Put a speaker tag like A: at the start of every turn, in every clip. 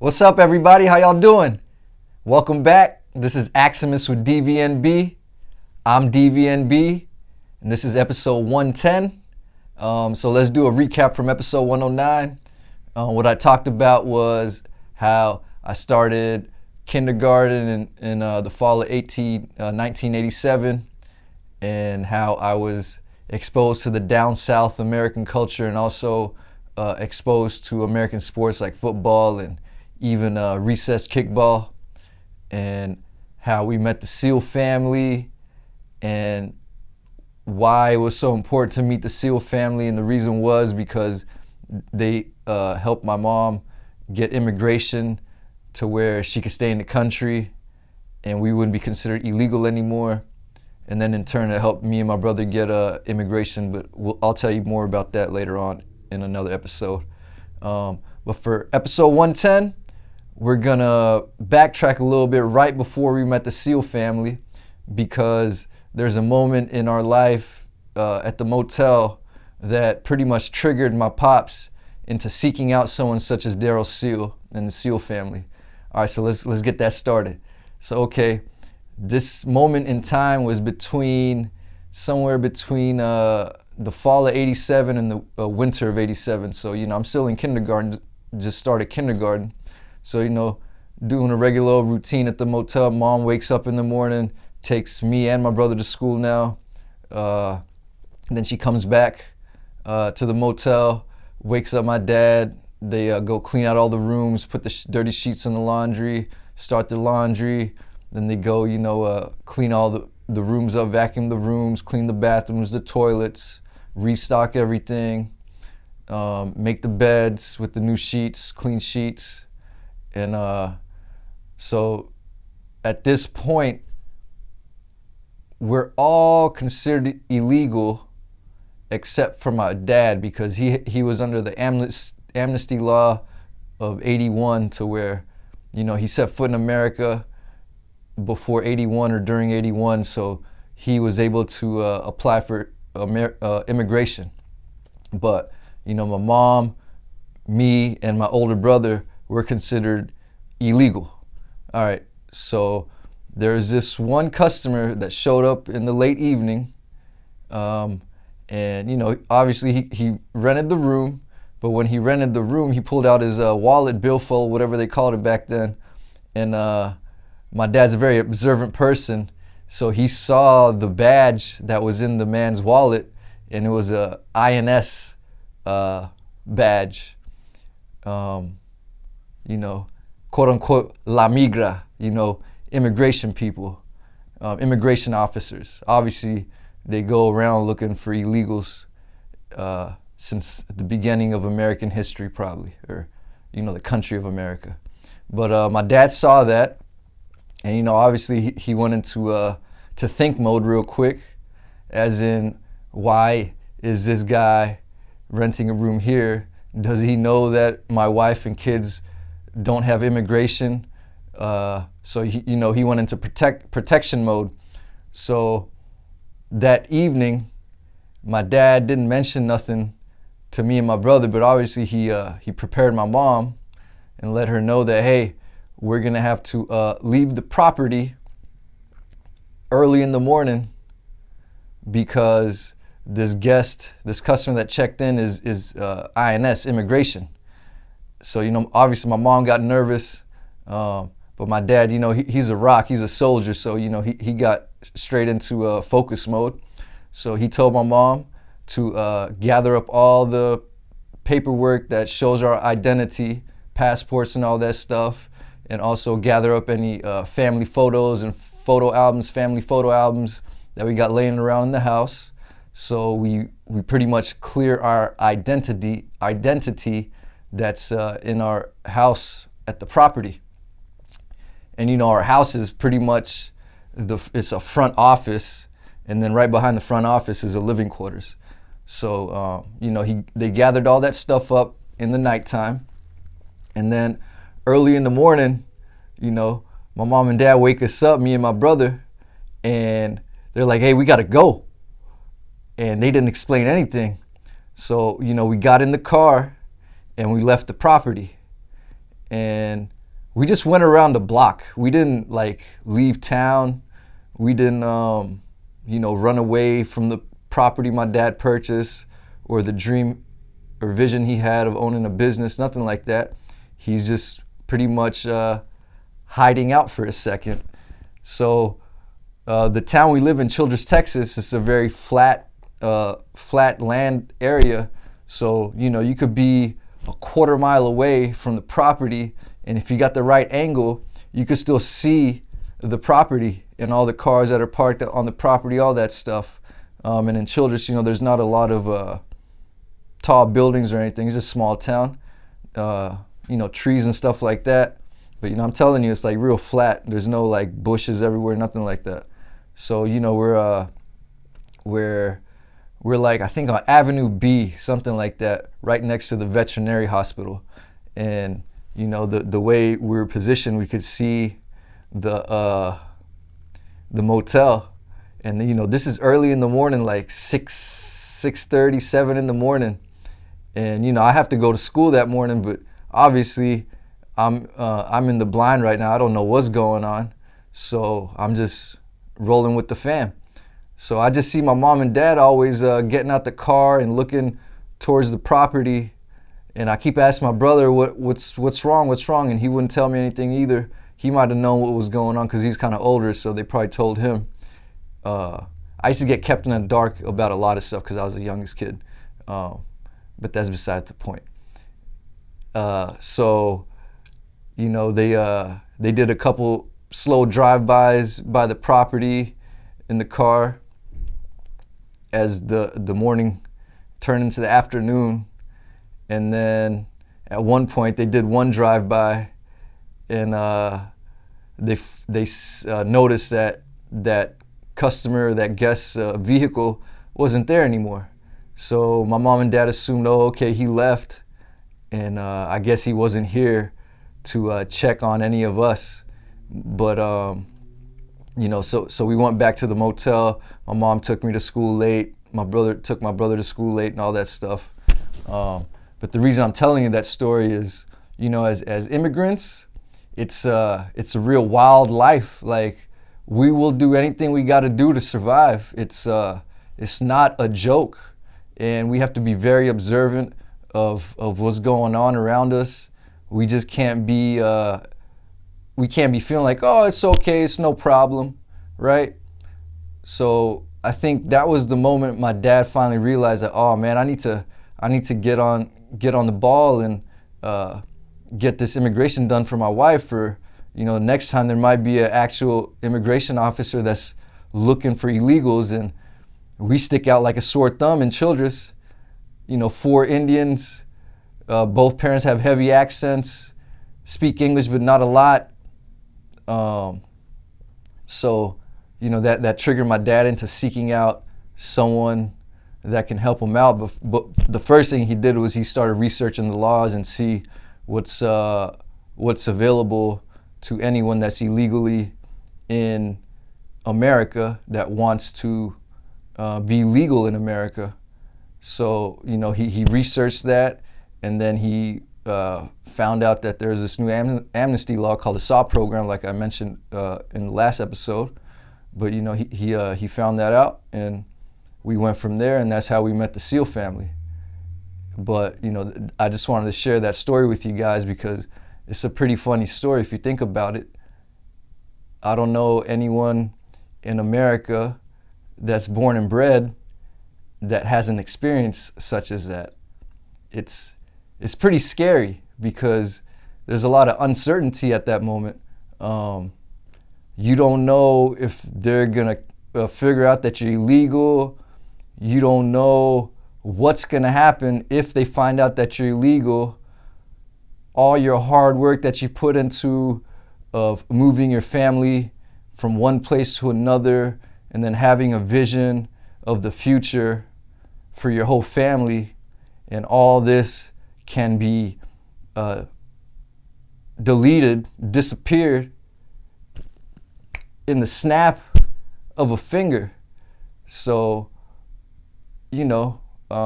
A: What's up, everybody? How y'all doing? Welcome back. This is AXUMUS with DVNB. I'm DVNB, and this is episode 110. So let's do a recap from episode 109. What I talked about was how I started kindergarten in the fall of 1987, and how I was exposed to the down south American culture, and also exposed to American sports like football and even recess kickball, and how we met the SEAL family, and why it was so important to meet the SEAL family. And the reason was because they helped my mom get immigration to where she could stay in the country and we wouldn't be considered illegal anymore. And then in turn it helped me and my brother get immigration, but I'll tell you more about that later on in another episode. But for episode 110, we're gonna backtrack a little bit right before we met the SEAL family, because there's a moment in our life at the motel that pretty much triggered my pops into seeking out someone such as Daryl Seal and the SEAL family. All right, so let's get that started. So okay, this moment in time was somewhere between the fall of '87 and the winter of '87. So I'm still in kindergarten, just started kindergarten. So doing a regular old routine at the motel. Mom wakes up in the morning, takes me and my brother to school now. Then she comes back to the motel, wakes up my dad. They go clean out all the rooms, put the dirty sheets in the laundry, start the laundry. Then they go, clean all the rooms up, vacuum the rooms, clean the bathrooms, the toilets, restock everything, make the beds with the new sheets, clean sheets. And so at this point, we're all considered illegal except for my dad, because he was under the amnesty law of '81, to where he set foot in America before '81 or during '81, so he was able to apply for immigration. But my mom, me, and my older brother were considered illegal. All right, so there's this one customer that showed up in the late evening, and obviously he rented the room. But when he rented the room, he pulled out his wallet, billfold, whatever they called it back then. And my dad's a very observant person, so he saw the badge that was in the man's wallet, and it was a INS badge. Quote unquote, La Migra, immigration people, immigration officers. Obviously, they go around looking for illegals since the beginning of American history, probably, or, the country of America. But my dad saw that, and, obviously he went into to think mode real quick, as in, why is this guy renting a room here? Does he know that my wife and kids don't have immigration? So he went into protection mode. So that evening, my dad didn't mention nothing to me and my brother, but obviously he prepared my mom and let her know that, hey, we're gonna have to leave the property early in the morning, because this customer that checked in is INS, immigration. So obviously my mom got nervous, but my dad, he's a rock, he's a soldier, so he got straight into focus mode. So he told my mom to gather up all the paperwork that shows our identity, passports and all that stuff, and also gather up any family photos and family photo albums that we got laying around in the house. So we pretty much clear our identity that's in our house at the property. And our house is pretty much it's a front office, and then right behind the front office is a living quarters. So they gathered all that stuff up in the nighttime, and then early in the morning, my mom and dad wake us up, me and my brother, and they're like, hey, we gotta go. And they didn't explain anything. So we got in the car and we left the property. and we just went around the block. We didn't like leave town. We didn't, run away from the property my dad purchased or the dream or vision he had of owning a business, nothing like that. He's just pretty much hiding out for a second. So the town we live in, Childress, Texas, is a very flat land area. So, you could be a quarter mile away from the property, and if you got the right angle, you could still see the property and all the cars that are parked on the property, all that stuff. And in Childress, there's not a lot of tall buildings or anything. It's just a small town, trees and stuff like that. But I'm telling you, it's like real flat. There's no like bushes everywhere, nothing like that. So we're like, I think on Avenue B, something like that, right next to the veterinary hospital. And the way we were positioned, we could see the motel. And this is early in the morning, like 6:30, 7 in the morning. And I have to go to school that morning, but obviously I'm in the blind right now. I don't know what's going on, so I'm just rolling with the fam. So I just see my mom and dad always getting out the car and looking towards the property, and I keep asking my brother what's wrong, and he wouldn't tell me anything either. He might have known what was going on because he's kind of older, so they probably told him. I used to get kept in the dark about a lot of stuff because I was the youngest kid, but that's besides the point. So they did a couple slow drive-bys by the property in the car as the morning turned into the afternoon, and then at one point they did one drive-by, and they noticed that customer, that guest's vehicle wasn't there anymore. So my mom and dad assumed, oh, okay, he left, and I guess he wasn't here to check on any of us. But so we went back to the motel. My mom took me to school late. My brother took my brother to school late and all that stuff. But the reason I'm telling you that story is, as immigrants, it's a real wild life. Like, we will do anything we got to do to survive. It's not a joke, and we have to be very observant of what's going on around us. We just can't be feeling like, oh, it's okay, it's no problem, right? So I think that was the moment my dad finally realized that, oh man, I need to get on the ball and get this immigration done for my wife. Or next time there might be an actual immigration officer that's looking for illegals, and we stick out like a sore thumb in Childress. 4 Indians, both parents have heavy accents, speak English but not a lot. So that triggered my dad into seeking out someone that can help him out. But the first thing he did was he started researching the laws and see what's available to anyone that's illegally in America that wants to be legal in America. So he researched that, and then he found out that there's this new amnesty law called the SAW program, like I mentioned in the last episode. But he found that out, and we went from there, and that's how we met the Seal family. But I just wanted to share that story with you guys because it's a pretty funny story if you think about it. I don't know anyone in America that's born and bred that has an experience such as that. It's pretty scary because there's a lot of uncertainty at that moment. You don't know if they're gonna figure out that you're illegal. You don't know what's gonna happen if they find out that you're illegal. All your hard work that you put into of moving your family from one place to another, and then having a vision of the future for your whole family, and all this can be deleted, disappeared in the snap of a finger. So the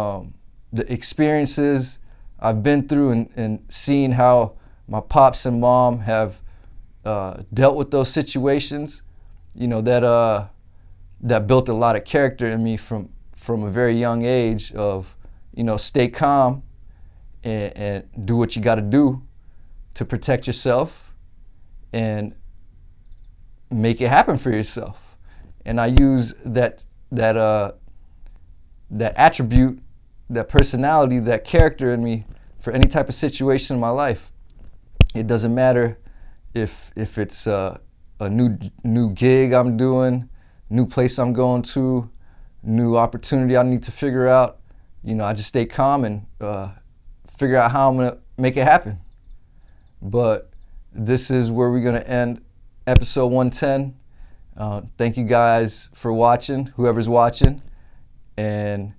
A: experiences I've been through and seeing how my pops and mom have dealt with those situations, that built a lot of character in me from a very young age of, stay calm and do what you got to do to protect yourself and make it happen for yourself. And I use that attribute, that personality, that character in me for any type of situation in my life. It doesn't matter if it's a new gig I'm doing, new place I'm going to, new opportunity I need to figure out. I just stay calm and figure out how I'm gonna make it happen. But this is where we're gonna end episode 110. Thank you guys for watching, whoever's watching, and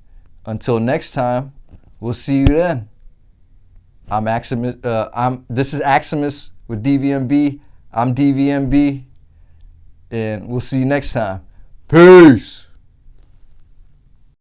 A: until next time, we'll see you then. I'm AXUMUS. This is AXUMUS with DVNB. I'm DVNB, and we'll see you next time. Peace.